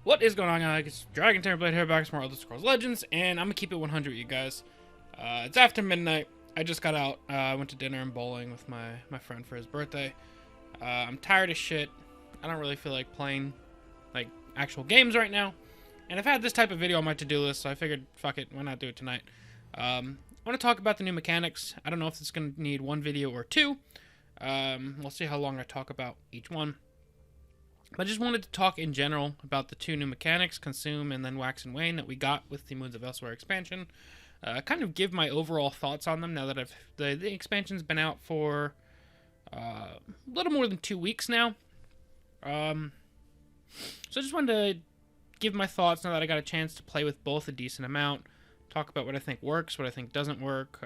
What is going on, guys? It's DragonTamerBlayde here, back with more Elder Scrolls Legends, and I'm gonna keep it 100 with you guys. It's after midnight. I just got out. I went to dinner and bowling with my friend for his birthday. I'm tired as shit. I don't really feel like playing like actual games right now, and I've had this type of video on my to-do list, so I figured, fuck it, why not do it tonight? I want to talk about the new mechanics. I don't know if it's gonna need one video or two. We'll see how long I talk about each one. I just wanted to talk in general about the two new mechanics, Consume and then Wax and Wane, that we got with the Moons of Elsweyr expansion. Kind of give my overall thoughts on them now that the expansion's been out for a little more than 2 weeks now. So I just wanted to give my thoughts now that I got a chance to play with both a decent amount, talk about what I think works, what I think doesn't work,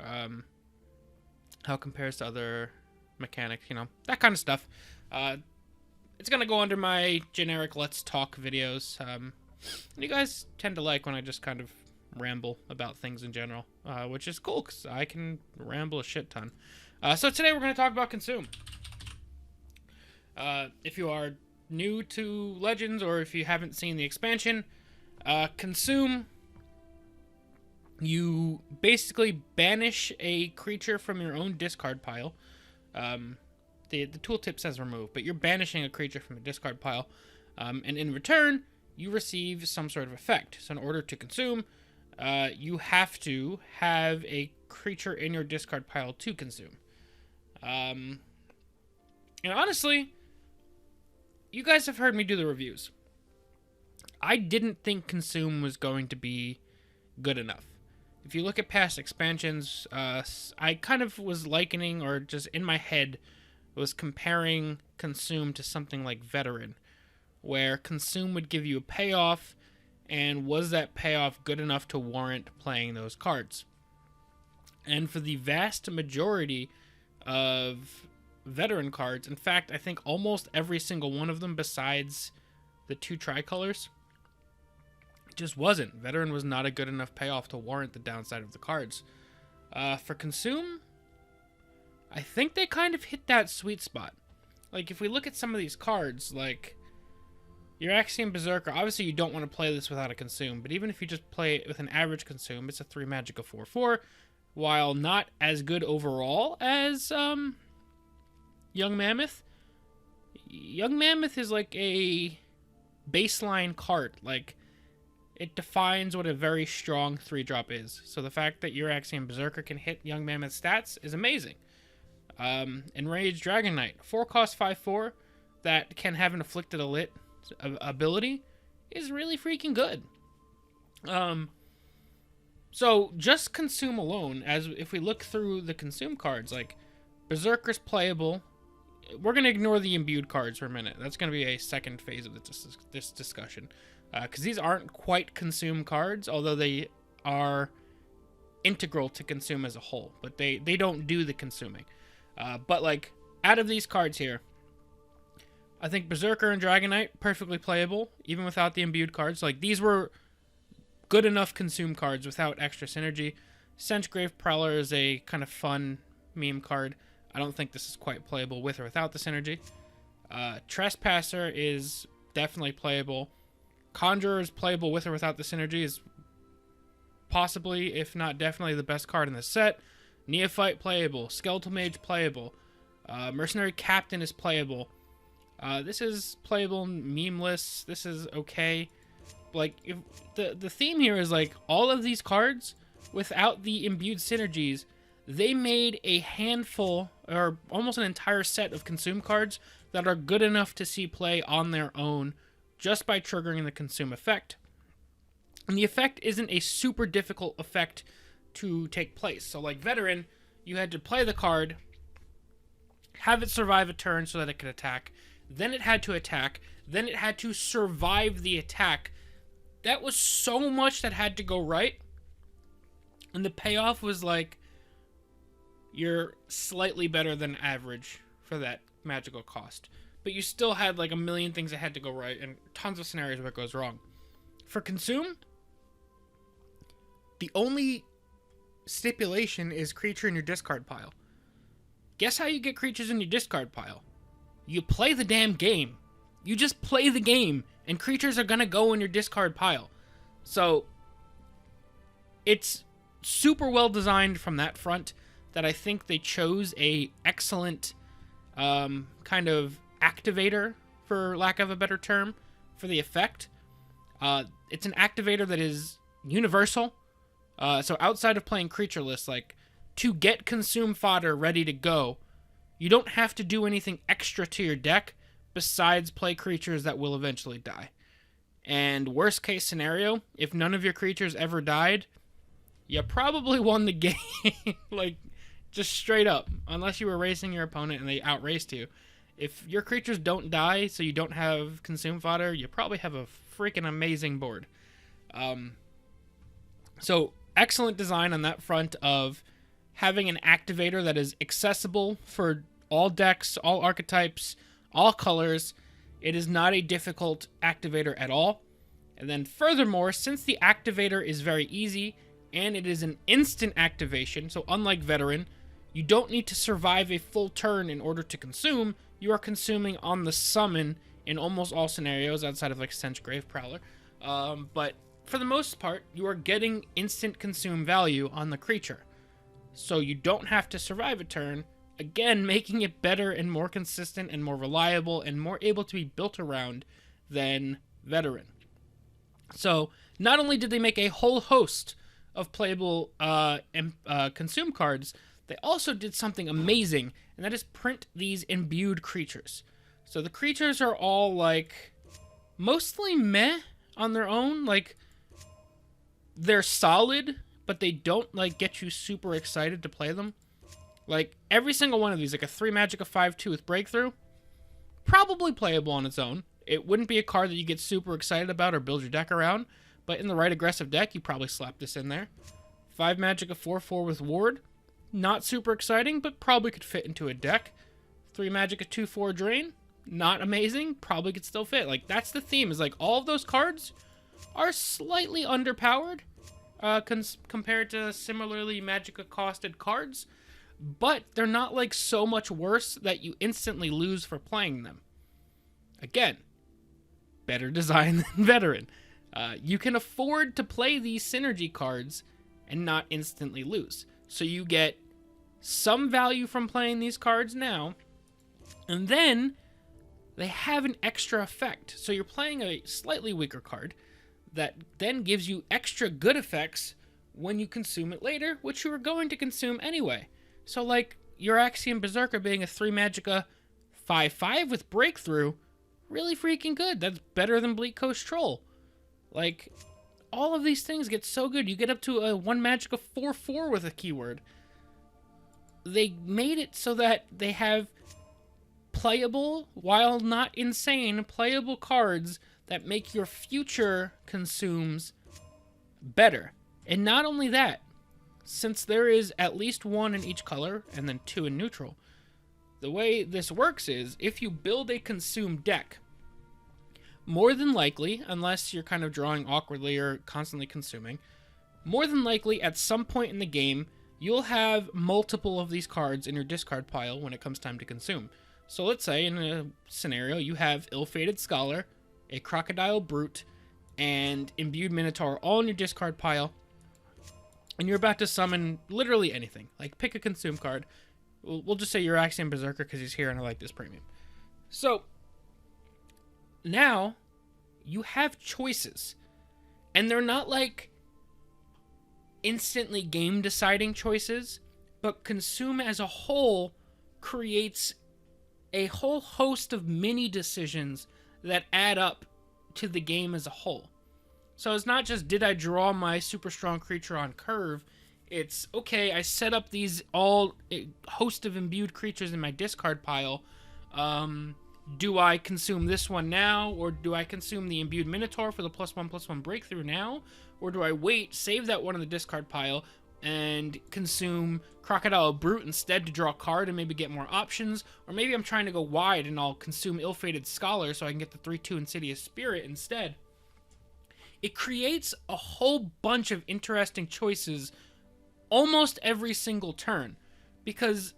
how it compares to other mechanics, you know, that kind of stuff. It's going to go under my generic Let's Talk videos. And you guys tend to like when I just kind of ramble about things in general, which is cool because I can ramble a shit ton. So today we're going to talk about Consume. If you are new to Legends or if you haven't seen the expansion, Consume, you basically banish a creature from your own discard pile. The tooltip says remove, but you're banishing a creature from a discard pile, and in return, you receive some sort of effect. So in order to consume, you have to have a creature in your discard pile to consume. And honestly, you guys have heard me do the reviews. I didn't think Consume was going to be good enough. If you look at past expansions, I kind of was likening, or just in my head, was comparing Consume to something like Veteran, where Consume would give you a payoff, and was that payoff good enough to warrant playing those cards? And for the vast majority of Veteran cards, in fact, I think almost every single one of them besides the two tricolors, just wasn't. Veteran was not a good enough payoff to warrant the downside of the cards. For Consume, I think they kind of hit that sweet spot. Like, if we look at some of these cards, like your Axiom Berserker, obviously you don't want to play this without a Consume, but even if you just play it with an average Consume, it's a 3 magic of 4/4, while not as good overall as Young Mammoth. Young Mammoth is like a baseline card. Like, it defines what a very strong 3-drop is. So the fact that your Axiom Berserker can hit Young Mammoth stats is amazing. Enraged Dragon Knight, 4-cost 5/4 that can have an Afflicted Elite ability is really freaking good. So just Consume alone, as if we look through the Consume cards, like Berserker's playable. We're going to ignore the imbued cards for a minute. That's going to be a second phase of this discussion. Because these aren't quite Consume cards, although they are integral to Consume as a whole. But they don't do the consuming. But, like, out of these cards here, I think Berserker and Dragon Knight, perfectly playable, even without the imbued cards. Like, these were good enough Consume cards without extra synergy. Senchgrave Prowler is a kind of fun meme card. I don't think this is quite playable with or without the synergy. Trespasser is definitely playable. Conjurer is playable with or without the synergy. Is possibly, if not definitely, the best card in the set. Neophyte playable. Skeletal Mage playable. Mercenary Captain is playable. This is playable, memeless. This is okay. Like, if the theme here is, like, all of these cards, without the imbued synergies, they made a handful, or almost an entire set of Consume cards that are good enough to see play on their own just by triggering the Consume effect. And the effect isn't a super difficult effect to take place. So, like Veteran, you had to play the card, have it survive a turn so that it could attack, then it had to attack, then it had to survive the attack. That was so much that had to go right, and the payoff was like, you're slightly better than average for that magical cost. But you still had like a million things that had to go right and tons of scenarios where it goes wrong. For Consume, the only stipulation is creature in your discard pile. Guess how you get creatures in your discard pile? You play the damn game. You just play the game, and creatures are going to go in your discard pile. So it's super well designed from that front, that I think they chose a excellent kind of activator, for lack of a better term, for the effect. It's an activator that is universal. So outside of playing creature lists, like, to get consume fodder ready to go, you don't have to do anything extra to your deck besides play creatures that will eventually die. And worst case scenario, if none of your creatures ever died, you probably won the game. Like, just straight up. Unless you were racing your opponent and they outraced you. If your creatures don't die, so you don't have consume fodder, you probably have a freaking amazing board. So, excellent design on that front of having an activator that is accessible for all decks, all archetypes, all colors. It is not a difficult activator at all. And then furthermore, since the activator is very easy, and it is an instant activation, so unlike Veteran, you don't need to survive a full turn in order to consume. You are consuming on the summon in almost all scenarios, outside of like Stench Grave Prowler. But for the most part, you are getting instant consume value on the creature. So you don't have to survive a turn, again, making it better and more consistent and more reliable and more able to be built around than Veteran. So not only did they make a whole host of playable consume cards, they also did something amazing, and that is print these imbued creatures. So the creatures are all, like, mostly meh on their own. Like, they're solid, but they don't, like, get you super excited to play them. Like, every single one of these, like a 3 magic, a 5/2 with Breakthrough, probably playable on its own. It wouldn't be a card that you get super excited about or build your deck around, but in the right aggressive deck, you probably slap this in there. 5 magic, a 4/4 with Ward, not super exciting, but probably could fit into a deck. 3 magic, a 2/4 Drain, not amazing, probably could still fit. Like, that's the theme, is like, all of those cards are slightly underpowered compared to similarly Magicka-costed cards, but they're not, like, so much worse that you instantly lose for playing them. Again, better design than Veteran. You can afford to play these synergy cards and not instantly lose. So you get some value from playing these cards now, and then they have an extra effect. So you're playing a slightly weaker card that then gives you extra good effects when you consume it later, which you were going to consume anyway. So, like, your Axiom Berserker being a 3 Magicka 5/5 with Breakthrough, really freaking good. That's better than Bleak Coast Troll. Like, all of these things get so good. You get up to a 1 Magicka 4/4 with a keyword. They made it so that they have playable, while not insane, playable cards that make your future consumes better. And not only that, since there is at least 1 in each color and then 2 in neutral, the way this works is, if you build a consume deck, more than likely, unless you're kind of drawing awkwardly or constantly consuming, more than likely at some point in the game, you'll have multiple of these cards in your discard pile when it comes time to consume. So let's say in a scenario you have Ill-Fated Scholar, a Crocodile Brute, and Imbued Minotaur all in your discard pile, and you're about to summon literally anything. Like, pick a consume card. We'll just say you're Axiom Berserker because he's here and I like this premium. So, now, you have choices. And they're not like instantly game-deciding choices, but consume as a whole creates a whole host of mini decisions that add up to the game as a whole. So it's not just, did I draw my super strong creature on curve? It's, okay, I set up these host of imbued creatures in my discard pile. Do I consume this one now? Or do I consume the imbued Minotaur for the +1/+1 Breakthrough now? Or do I wait, save that one in the discard pile, and consume Crocodile Brute instead to draw a card and maybe get more options? Or maybe I'm trying to go wide and I'll consume Ill-Fated Scholar so I can get the 3/2 Insidious Spirit instead. It creates a whole bunch of interesting choices almost every single turn. Because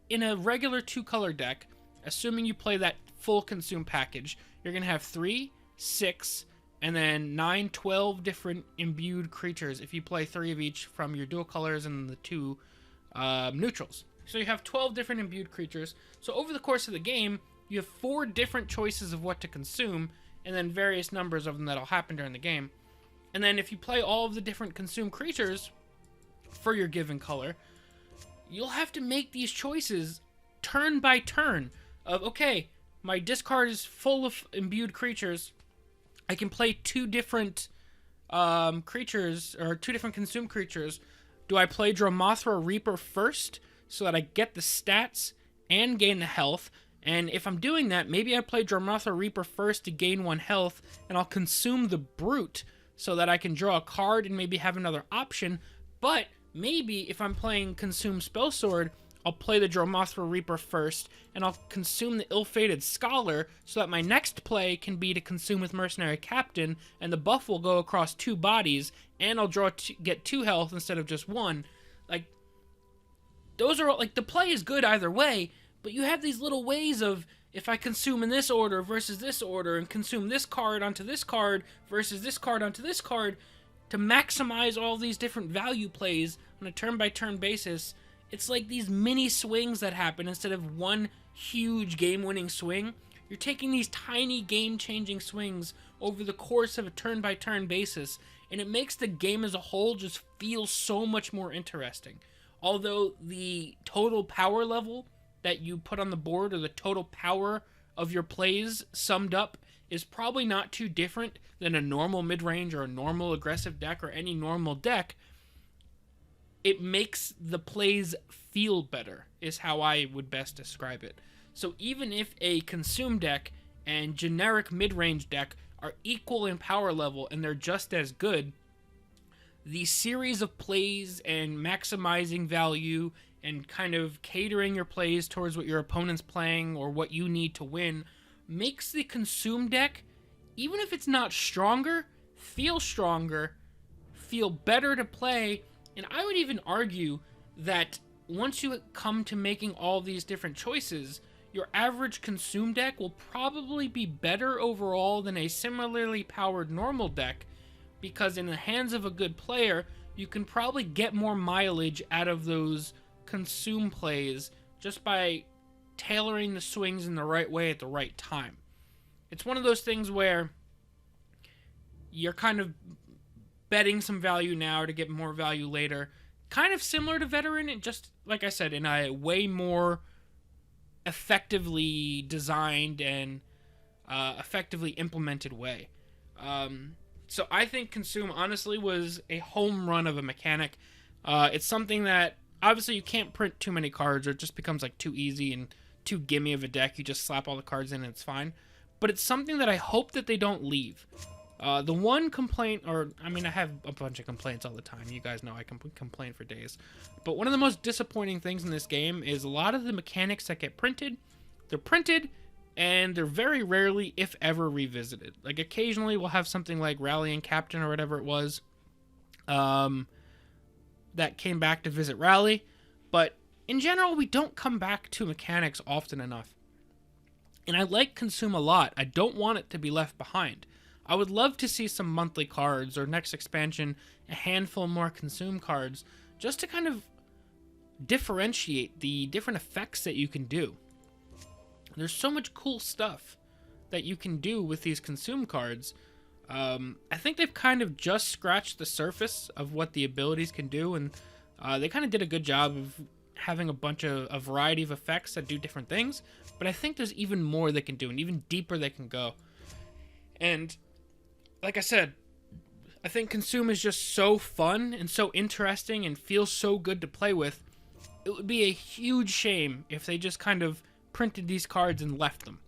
in a regular 2-color deck, assuming you play that full consume package, you're going to have 3, 6, and then 9, 12 different imbued creatures if you play 3 of each from your dual colors and the 2 neutrals. So you have 12 different imbued creatures. So over the course of the game, you have 4 different choices of what to consume, and then various numbers of them that'll happen during the game. And then if you play all of the different consumed creatures for your given color, you'll have to make these choices turn by turn of, okay, my discard is full of imbued creatures. I can play 2 different creatures, or 2 different consumed creatures. Do I play Dromothra Reaper first so that I get the stats and gain the health? And if I'm doing that, maybe I play Dromothra Reaper first to gain 1 health, and I'll consume the Brute so that I can draw a card and maybe have another option. But maybe if I'm playing Consume Spellsword, I'll play the Dromothra Reaper first, and I'll consume the Ill-Fated Scholar so that my next play can be to consume with Mercenary Captain, and the buff will go across 2 bodies, and I'll get 2 health instead of just 1. Like, those are, like, the play is good either way, but you have these little ways of, if I consume in this order versus this order, and consume this card onto this card versus this card onto this card, to maximize all these different value plays on a turn-by-turn basis. It's like these mini swings that happen instead of one huge game-winning swing. You're taking these tiny game-changing swings over the course of a turn-by-turn basis, and it makes the game as a whole just feel so much more interesting. Although the total power level that you put on the board, or the total power of your plays summed up, is probably not too different than a normal mid-range or a normal aggressive deck or any normal deck, it makes the plays feel better, is how I would best describe it. So even if a consume deck and generic mid-range deck are equal in power level and they're just as good, the series of plays and maximizing value and kind of catering your plays towards what your opponent's playing or what you need to win makes the consume deck, even if it's not stronger, feel better to play. And I would even argue that once you come to making all these different choices, your average consume deck will probably be better overall than a similarly powered normal deck, because in the hands of a good player, you can probably get more mileage out of those consume plays just by tailoring the swings in the right way at the right time. It's one of those things where you're kind of betting some value now to get more value later. Kind of similar to Veteran, and just, like I said, in a way more effectively designed and effectively implemented way. So I think Consume, honestly, was a home run of a mechanic. It's something that, obviously, you can't print too many cards, or it just becomes like too easy and too gimme of a deck. You just slap all the cards in and it's fine. But it's something that I hope that they don't leave. The one complaint, or, I mean, I have a bunch of complaints all the time. You guys know I can complain for days. But one of the most disappointing things in this game is a lot of the mechanics that get printed, they're printed, and they're very rarely, if ever, revisited. Like, occasionally we'll have something like Rallying Captain or whatever it was, that came back to visit Rally. But in general, we don't come back to mechanics often enough. And I like Consume a lot. I don't want it to be left behind. I would love to see some monthly cards, or next expansion, a handful more Consume cards, just to kind of differentiate the different effects that you can do. There's so much cool stuff that you can do with these Consume cards. I think they've kind of just scratched the surface of what the abilities can do, and they kind of did a good job of having a variety of effects that do different things, but I think there's even more they can do, and even deeper they can go. And like I said, I think Consume is just so fun and so interesting and feels so good to play with. It would be a huge shame if they just kind of printed these cards and left them.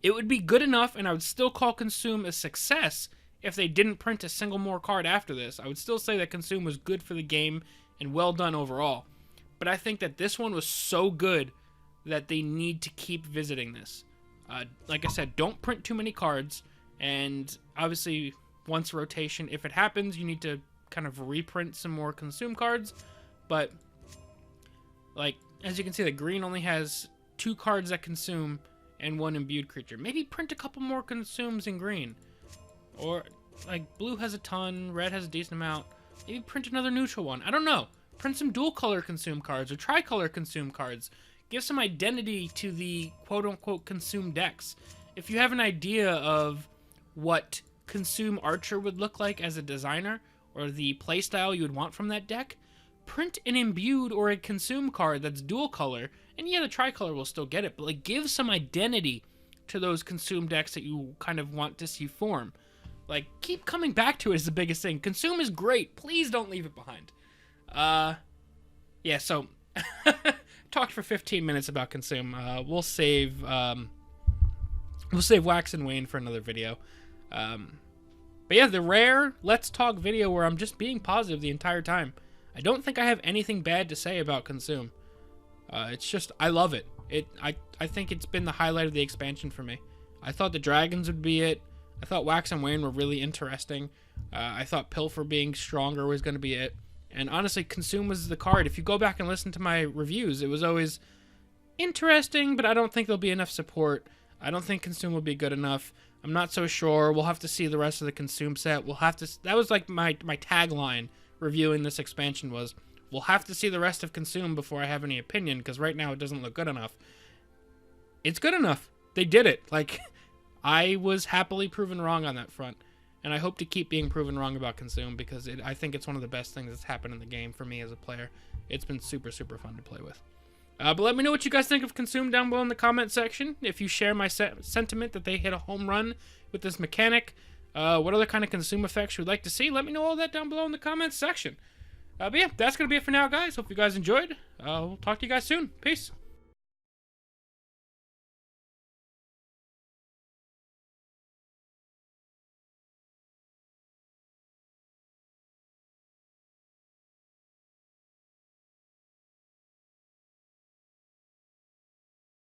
It would be good enough, and I would still call Consume a success if they didn't print a single more card after this. I would still say that Consume was good for the game and well done overall. But I think that this one was so good that they need to keep visiting this. Like I said, don't print too many cards, and obviously once rotation, if it happens, you need to kind of reprint some more Consume cards. But like, as you can see, the green only has 2 cards that Consume, and 1 imbued creature. Maybe print a couple more consumes in green. Or, like, blue has a ton, red has a decent amount. Maybe print another neutral one. I don't know. Print some dual color consume cards or tricolor consume cards. Give some identity to the quote-unquote consume decks. If you have an idea of what consume archer would look like as a designer, or the playstyle you would want from that deck, print an imbued or a consume card that's dual color, and yeah, the tricolor will still get it, but like give some identity to those consume decks that you kind of want to see form. Like, keep coming back to it is the biggest thing. Consume is great. Please don't leave it behind. Yeah, so talked for 15 minutes about consume. We'll save Wax and Wane for another video. But yeah, the rare Let's Talk video where I'm just being positive the entire time. I don't think I have anything bad to say about consume. It's just, I love it. I think it's been the highlight of the expansion for me. I thought the dragons would be it. I thought Wax and Wane were really interesting. I thought Pilfer being stronger was going to be it. And honestly, consume was the card. If you go back and listen to my reviews, it was always interesting, but I don't think there'll be enough support. I don't think consume will be good enough. I'm not so sure. We'll have to see the rest of the consume set. We'll have to. That was like my tagline reviewing this expansion was, we'll have to see the rest of consume before I have any opinion, because right now it doesn't look good enough. It's good enough. They did it. Like, I was happily proven wrong on that front. And I hope to keep being proven wrong about consume, because I think it's one of the best things that's happened in the game for me as a player. It's been super, super fun to play with. But let me know what you guys think of consume down below in the comment section. If you share my sentiment that they hit a home run with this mechanic, what other kind of consume effects you'd like to see, let me know all that down below in the comments section. But yeah, that's going to be it for now, guys. Hope you guys enjoyed. We'll talk to you guys soon. Peace.